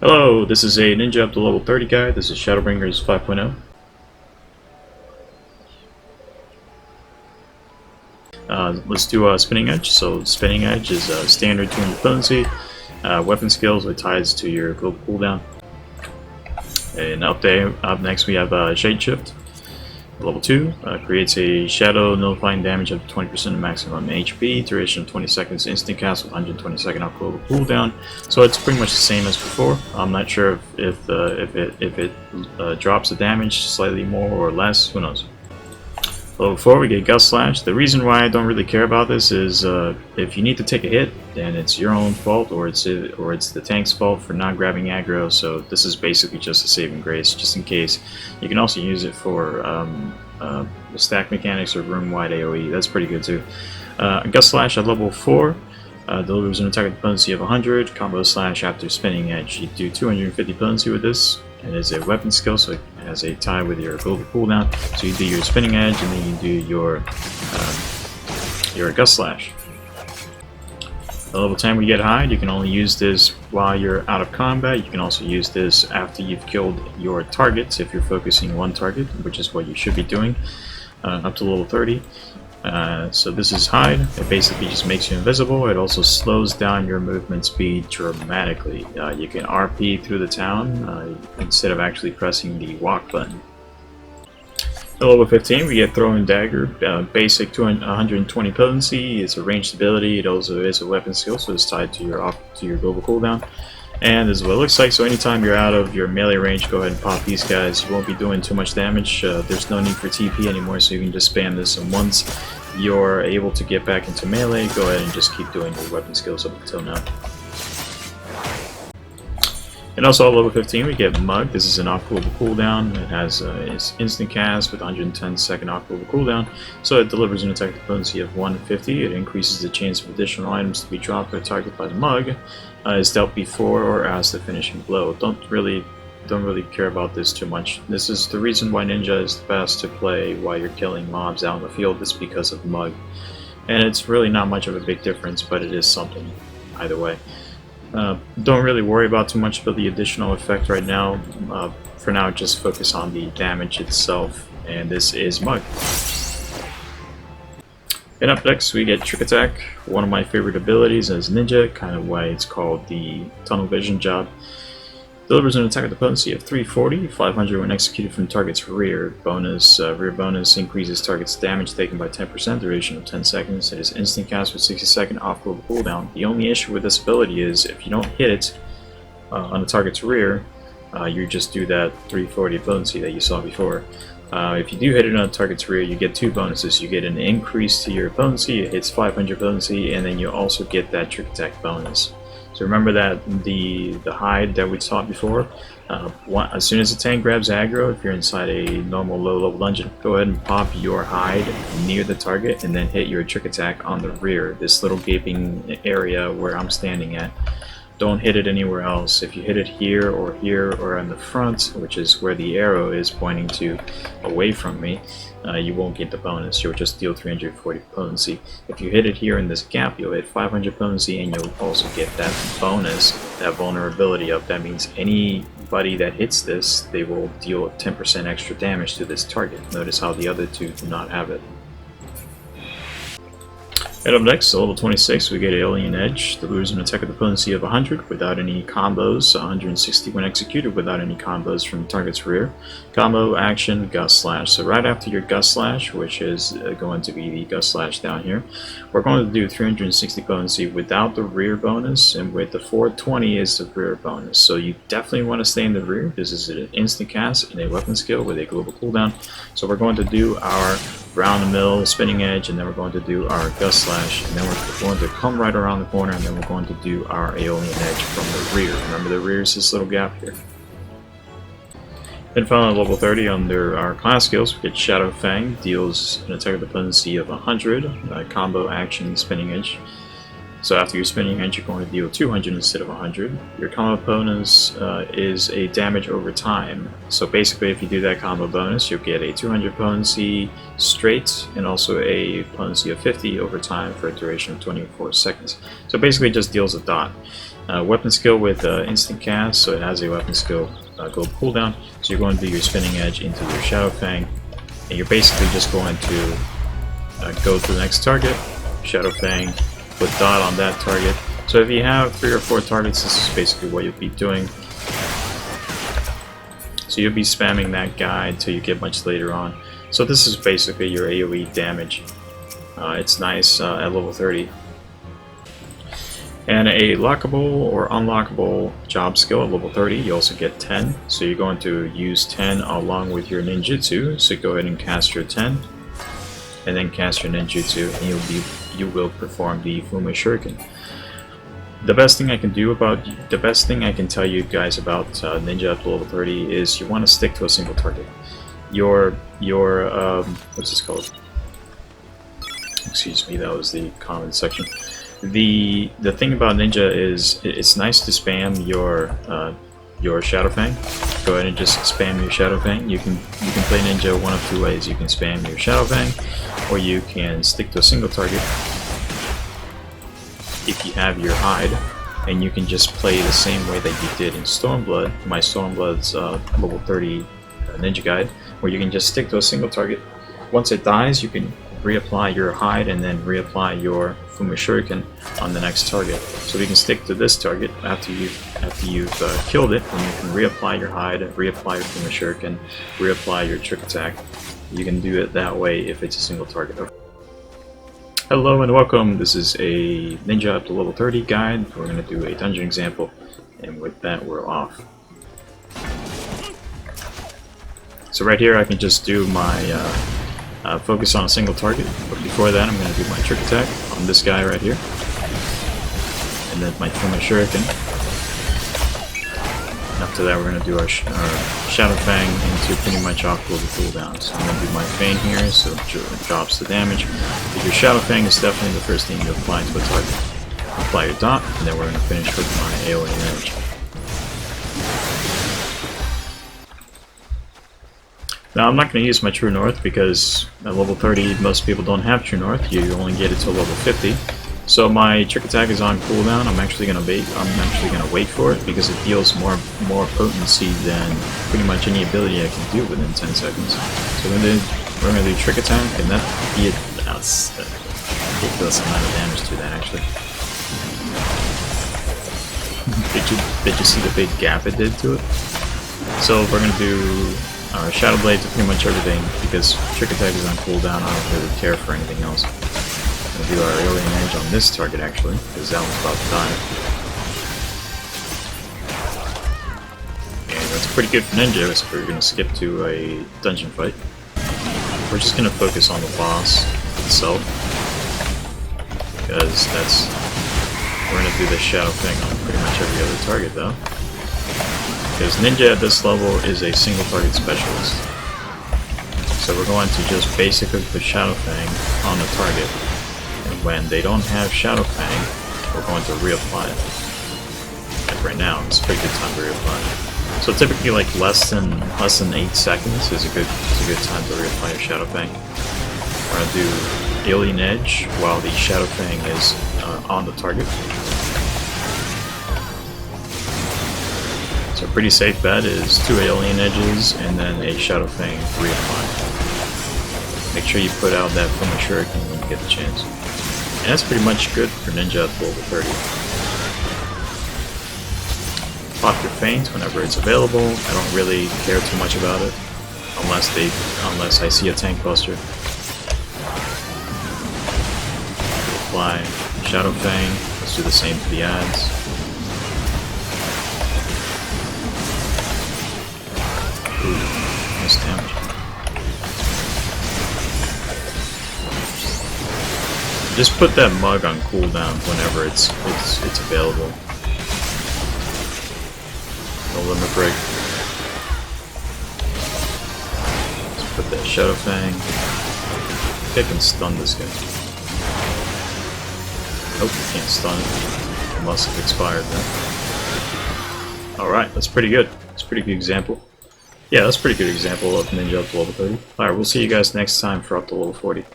Hello, this is a Ninja up to level 30 guide. This is Shadowbringers 5.0. Let's do Spinning Edge. So Spinning Edge is standard 200 potency, weapon skills with ties to your global cooldown. And up next we have Shade Shift. Level 2 creates a shadow nullifying damage up to 20% of maximum HP, duration of 20 seconds, instant cast with 120 second off global cooldown. So it's pretty much the same as before. I'm not sure if it drops the damage slightly more or less. Who knows? Level 4 we get Gust Slash. The reason why I don't really care about this is if you need to take a hit, then it's your own fault, or it's the tank's fault for not grabbing aggro. So this is basically just a saving grace, just in case. You can also use it for stack mechanics or room-wide AoE. That's pretty good too. Gust Slash at level 4 delivers an attack with potency of 100. Combo Slash after Spinning Edge. You do 250 potency with this. It is a weapon skill, so it has a tie with your global cooldown. So you do your Spinning Edge, and then you do your Gust Slash. At level 10 we get Hide. You can only use this while you're out of combat. You can also use this after you've killed your targets, if you're focusing one target, which is what you should be doing, up to level 30. So this is Hide. It basically just makes you invisible. It also slows down your movement speed dramatically. You can RP through the town instead of actually pressing the walk button. At level 15 we get Throwing Dagger, basic 120 potency. It's a ranged ability. It also is a weapon skill, so it's tied to your global cooldown. And this is what it looks like. So anytime you're out of your melee range, go ahead and pop these guys. You won't be doing too much damage. There's no need for TP anymore, so you can just spam this. And once you're able to get back into melee, go ahead and just keep doing your weapon skills up until now. And also at level 15 we get Mug. This is an off global cooldown. It has its instant cast with 110 second off global cooldown. So it delivers an attack potency of 150. It increases the chance of additional items to be dropped or targeted by the Mug. Is dealt before or as the finishing blow. Don't really care about this too much. This is the reason why Ninja is the best to play while you're killing mobs out in the field. Is because of Mug. And it's really not much of a big difference, but it is something either way. Don't really worry about too much about the additional effect right now. For now, just focus on the damage itself, and this is Mug. And up next we get Trick Attack, one of my favorite abilities as Ninja, kind of why it's called the Tunnel Vision job. Delivers an attack with a potency of 340, 500 when executed from target's rear. Rear bonus increases target's damage taken by 10%, duration of 10 seconds. It is instant cast with 60 second off global cooldown. The only issue with this ability is if you don't hit it on the target's rear, you just do that 340 potency that you saw before. If you do hit it on the target's rear, you get two bonuses. You get an increase to your potency, it hits 500 potency, and then you also get that Trick Attack bonus. So remember that the hide that we saw before, as soon as the tank grabs aggro, if you're inside a normal low-level dungeon, go ahead and pop your hide near the target and then hit your Trick Attack on the rear, this little gaping area where I'm standing at. Don't hit it anywhere else. If you hit it here or in the front, which is where the arrow is pointing to away from me, you won't get the bonus. You'll just deal 340 potency. If you hit it here in this gap, you'll hit 500 potency, and you'll also get that bonus, that vulnerability up. That means anybody that hits this, they will deal 10% extra damage to this target. Notice how the other two do not have it. And up next, level 26, we get Aeolian Edge. Delivers an attack with a potency of 100 without any combos, 160 when executed without any combos from the target's rear. Combo action, Gust Slash. So right after your Gust Slash, which is going to be the Gust Slash down here, we're going to do 360 potency without the rear bonus, and with the 420 is the rear bonus. So you definitely want to stay in the rear. This is an instant cast and a weapon skill with a global cooldown. So we're going to do our round-the-mill Spinning Edge, and then we're going to do our Gust Slash, and then we're going to come right around the corner, and then we're going to do our Aeolian Edge from the rear. Remember, the rear is this little gap here. Then finally, level 30, under our class skills, we get Shadow Fang. Deals an attack with a potency of 100, combo action Spinning Edge. So after your Spinning Edge, you're going to deal 200 instead of 100. Your combo bonus is a damage over time. So basically, if you do that combo bonus, you'll get a 200 potency straight, and also a potency of 50 over time for a duration of 24 seconds. So basically, it just deals a dot. weapon skill with instant cast, so it has a weapon skill gold cooldown. So you're going to do your spinning edge into your Shadow Fang, and you're basically just going to go to the next target, Shadow Fang, put dot on that target. So if you have 3 or 4 targets, this is basically what you'll be doing. So you'll be spamming that guy until you get much later on. So this is basically your AoE damage. It's nice at level 30. And a lockable or unlockable job skill at level 30, you also get 10. So you're going to use 10 along with your ninjutsu. So go ahead and cast your 10, and then cast your ninjutsu, and you will perform the Fuma Shuriken. The best thing I can tell you guys about Ninja at level 30 is you want to stick to a single target. Your what's this called? Excuse me, that was the comment section. The thing about Ninja is it's nice to spam your Shadow Fang. Go ahead and just spam your Shadow Fang. You can play Ninja one of 2 ways. You can spam your Shadow Fang, or you can stick to a single target if you have your hide, and you can just play the same way that you did in Stormblood, my Stormblood's level 30 ninja guide, where you can just stick to a single target. Once it dies, you can reapply your hide and then reapply your Fuma Shuriken on the next target. So we can stick to this target after you've killed it, and you can reapply your hide, reapply your Fuma Shuriken, reapply your trick attack. You can do it that way if it's a single target. Hello and welcome. This is a Ninja up to level 30 guide. We're going to do a dungeon example, and with that we're off. So right here I can just do my focus on a single target, but before that I'm going to do my trick attack on this guy right here, and then my Fuma Shuriken. After that we're going to do our Shadow Fang into pretty much off global cooldown. So I'm going to do my Fang here, so it drops the damage. But your Shadow Fang is definitely the first thing you apply to a target. Apply your dot, and then we're going to finish with my Aeolian Edge. Now I'm not going to use my True North because at level 30 most people don't have True North. You only get it to level 50. So my trick attack is on cooldown. I'm actually gonna wait for it because it deals more potency than pretty much any ability I can do within 10 seconds. So we're gonna do trick attack, and that's a ridiculous amount of damage to that actually. Did you see the big gap it did to it? So we're gonna do our Shadow Blade to pretty much everything because trick attack is on cooldown. I don't really care for anything else. I'm going to do our Aeolian Edge on this target actually, because that one's about to die. And that's pretty good for Ninja, so we're going to skip to a dungeon fight. We're just going to focus on the boss itself, because we're going to do the Shadow Fang on pretty much every other target though. Because Ninja at this level is a single target specialist. So we're going to just basically put Shadow Fang on the target. And when they don't have Shadow Fang, we're going to reapply it. Like right now, it's a pretty good time to reapply. So typically, like less than 8 seconds is a good time to reapply your Shadow Fang. We're going to do Aeolian Edge while the Shadow Fang is on the target. So a pretty safe bet is 2 Aeolian Edges and then a Shadow Fang reapply. Make sure you put out that Fuma Shuriken when you get the chance. And that's pretty much good for Ninja at level 30. Pop your feint whenever it's available. I don't really care too much about it unless I see a tank buster. Apply Shadow Fang. Let's do the same for the ads. Ooh, nice damage. Just put that mug on cooldown whenever it's available. No limit break. Let's put that Shadow Fang. I think I can stun this guy. Nope, can't stun it. It must have expired then. Alright, that's pretty good. That's a pretty good example. Yeah, that's a pretty good example of Ninja up to level 30. Alright, we'll see you guys next time for up to level 40.